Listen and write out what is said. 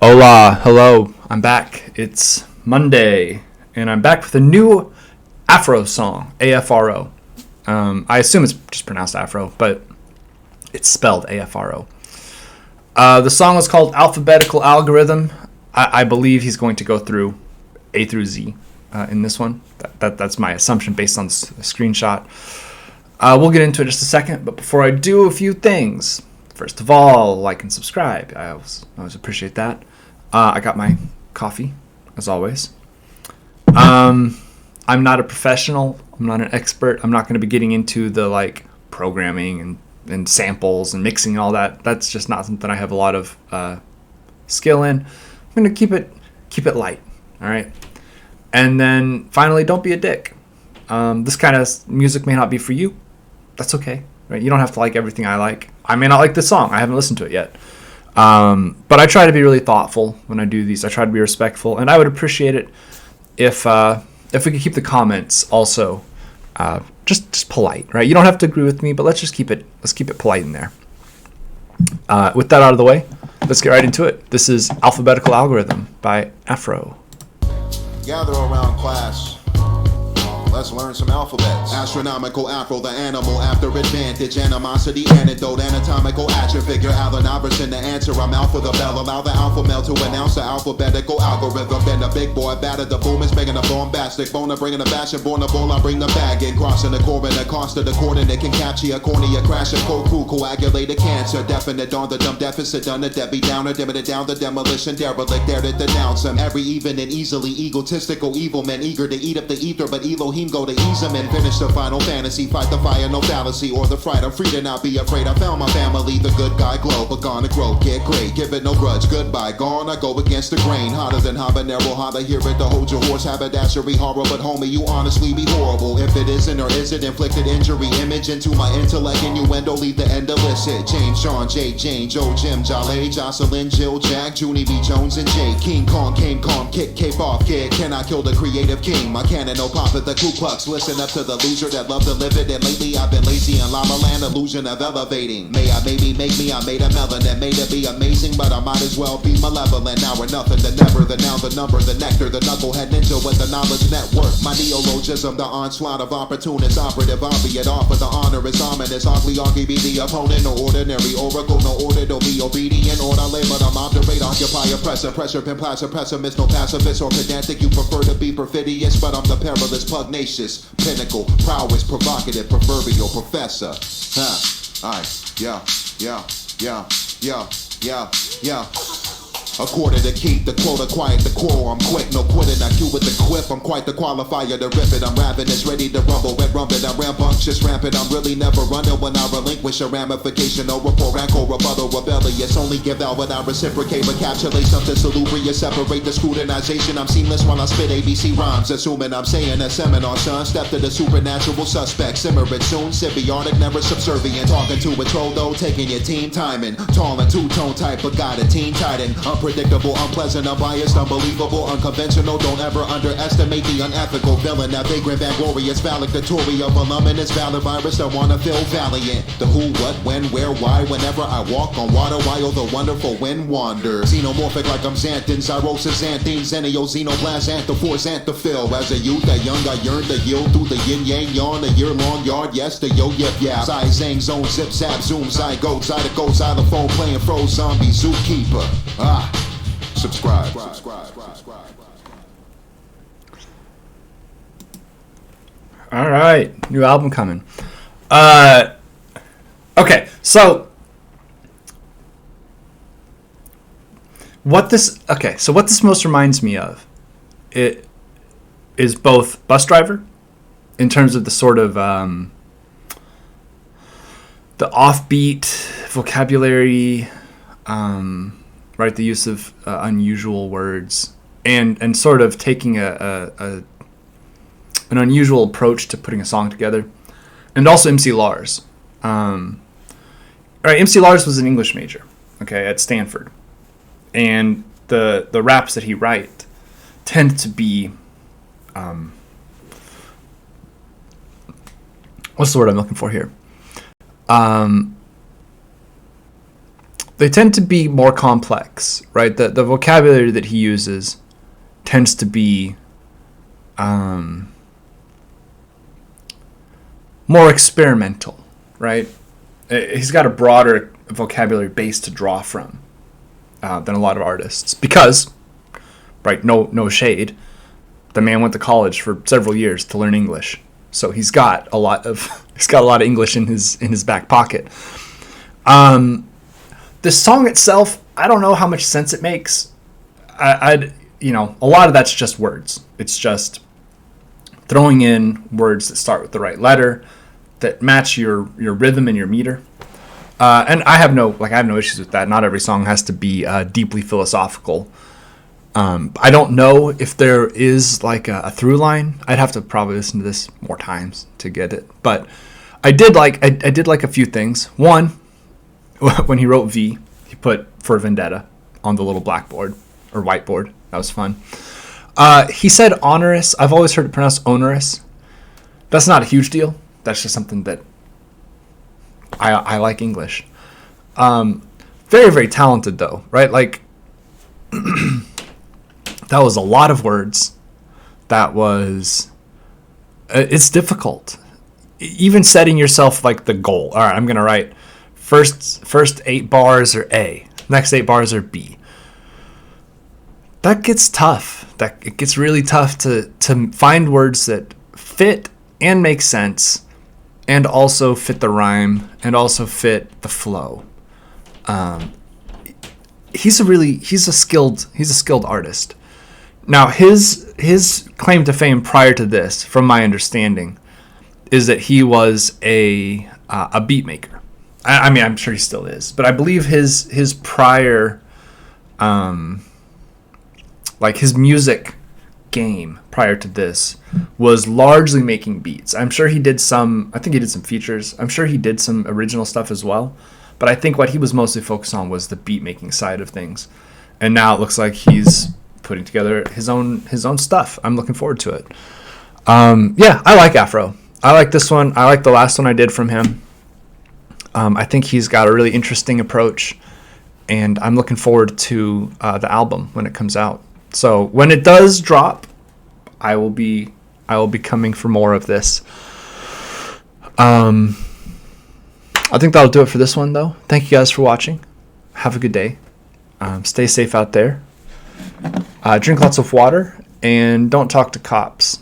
Hola, hello, I'm back. It's Monday, and I'm back with a new Afro song, AFRO. I assume it's just pronounced Afro, but it's spelled AFRO. The song is called Alphabetical Algorithm. I believe he's going to go through A through Z in this one. That's my assumption based on the screenshot. We'll get into it in just a second, but before I do, a few things. First of all, like and subscribe. I always appreciate that. I got my coffee, as always. I'm not a professional. I'm not an expert. I'm not going to be getting into the programming and samples and mixing and all that. That's just not something I have a lot of skill in. I'm going to keep it light. All right. And then finally, don't be a dick. This kind of music may not be for you. That's okay. Right? You don't have to like everything I like. I may not like this song. I haven't listened to it yet. But I try to be really thoughtful when I do these. I try to be respectful, and I would appreciate it if we could keep the comments also just polite, right? You don't have to agree with me, but let's keep it polite in there. With that out of the way, let's get right into it. This is Alphabetical Algorithm by Afro. Gather around class. Let's learn some alphabets. Astronomical afro, the animal after advantage. Animosity, antidote, anatomical action figure. Allen Iverson, the answer. I'm alpha the bell. Allow the alpha male to announce the alphabetical algorithm. Been a big boy, batter the boom is making a bombastic. Boner bringing a bastion, born a ball, I bring the bag in. Crossing the core and the cost of the coordinate can catch you. A cornea crash, a cold crew, coagulated cancer. Definite on the dumb deficit, done a Debbie Downer. Dimming it down the demolition, derelict, there to denounce him. Every even and easily egotistical evil men eager to eat up the ether, but Elohim go to ease him and finish the final fantasy. Fight the fire, no fallacy or the fright. I'm free to not be afraid. I found my family, the good guy glow, but gonna grow, get great, give it no grudge. Goodbye, gone, I go against the grain. Hotter than habanero, hotter, hear it to hold your horse. Haberdashery horror, but homie, you honestly be horrible. If it isn't or is it inflicted injury, image into my intellect, innuendo, leave the end illicit. James, Sean, Jay, Jane, Joe, Jim, Jale, Jocelyn, Jill, Jack, Junie B. Jones, and Jay. King Kong, came calm, kick, cape off, kid. Can I kill the creative king? My cannon, no pop at the Ku Klux. Listen up to the loser that love to live it. And lately I've been lazy in Llama Land, illusion of elevating. May I maybe make me, I made a melon that made it be amazing, but I might as well be malevolent. Now we're nothing, the never, the now, the number, the nectar, the knucklehead ninja with the knowledge network. My neologism, the onslaught of opportunists, operative, albeit offer the honor is ominous. Ugly, be the opponent, no ordinary oracle, no order, don't be obedient. Order labor, I'm obdurate, occupy, oppressor, pressure, pin, placer, pessimist, no pacifist or pedantic. You prefer to be perfidious, but I'm the perilous, pugnacious, pinnacle, prowess, provocative, proverbial professor. Alright, yeah. A quarter to keep the quota quiet, the quarrel, I'm quick, no quitting, I cue with the quip, I'm quite the qualifier to rip it, I'm ravenous, ready to rumble, red rumpet, I'm rambunctious, rampant, I'm really never running when I relinquish a ramification, or rapport, rancor, rebuttal, rebellious, only give out when I reciprocate, recapitulate something salubrious, separate the scrutinization, I'm seamless when I spit ABC rhymes, assuming I'm saying a seminar, son, step to the supernatural suspect, simmer it soon, symbiotic, never subservient, talking to a troll though, taking your team timing, tall and two-tone type, but got a teen titan, unpredictable, unpleasant, unbiased, unbelievable, unconventional. Don't ever underestimate the unethical villain. That vagrant, vainglorious, valedictory of voluminous valid virus that wanna feel valiant. The who, what, when, where, why, whenever I walk on water while the wonderful wind wanders. Xenomorphic like I'm xanthin, cirrhosis, xanthine, xenio, xenoblast, anthophores, anthophil. As a youth, a young, I yearn to yield through the yin-yang yawn, a year-long yard, yes, the yo-yip, yeah. Zai, zang, zone, zip, zap, zoom, zygote, zydeco, xylophone, playing froze, zombie, zookeeper. Subscribe. All right, new album coming. Okay, so what this most reminds me of, it is both Bus Driver, in terms of the sort of the offbeat vocabulary, right, the use of unusual words, and sort of taking an unusual approach to putting a song together, and also MC Lars. Right, MC Lars was an English major, okay, at Stanford, and the raps that he write tend to be, what's the word I'm looking for here? they tend to be more complex, right? The vocabulary that he uses tends to be more experimental, right? He's got a broader vocabulary base to draw from than a lot of artists because, right? No shade. The man went to college for several years to learn English, so he's got a lot of English in his back pocket. The song itself, I don't know how much sense it makes. A lot of that's just words. It's just throwing in words that start with the right letter, that match your rhythm and your meter. And I have no issues with that. Not every song has to be deeply philosophical. I don't know if there is like a through line. I'd have to probably listen to this more times to get it. But I did like a few things. One, when he wrote V, he put for Vendetta on the little blackboard or whiteboard. That was fun. He said onerous. I've always heard it pronounced onerous. That's not a huge deal. That's just something that I like English. Very, very talented though, right? Like that was a lot of words. It's difficult. Even setting yourself like the goal. All right, I'm going to write first 8 bars are A. Next 8 bars are B. That gets tough. It gets really tough to find words that fit and make sense and also fit the rhyme and also fit the flow. He's a skilled artist. Now his claim to fame prior to this, from my understanding, is that he was a beat maker. I mean, I'm sure he still is, but I believe his prior, like his music game prior to this was largely making beats. I'm sure he did some. I think he did some features. I'm sure he did some original stuff as well. But I think what he was mostly focused on was the beat making side of things. And now it looks like he's putting together his own stuff. I'm looking forward to it. Yeah, I like Afro. I like this one. I like the last one I did from him. I think he's got a really interesting approach, and I'm looking forward to the album when it comes out. So when it does drop, I will be coming for more of this. I think that'll do it for this one, though. Thank you guys for watching. Have a good day. Stay safe out there. Drink lots of water, and don't talk to cops.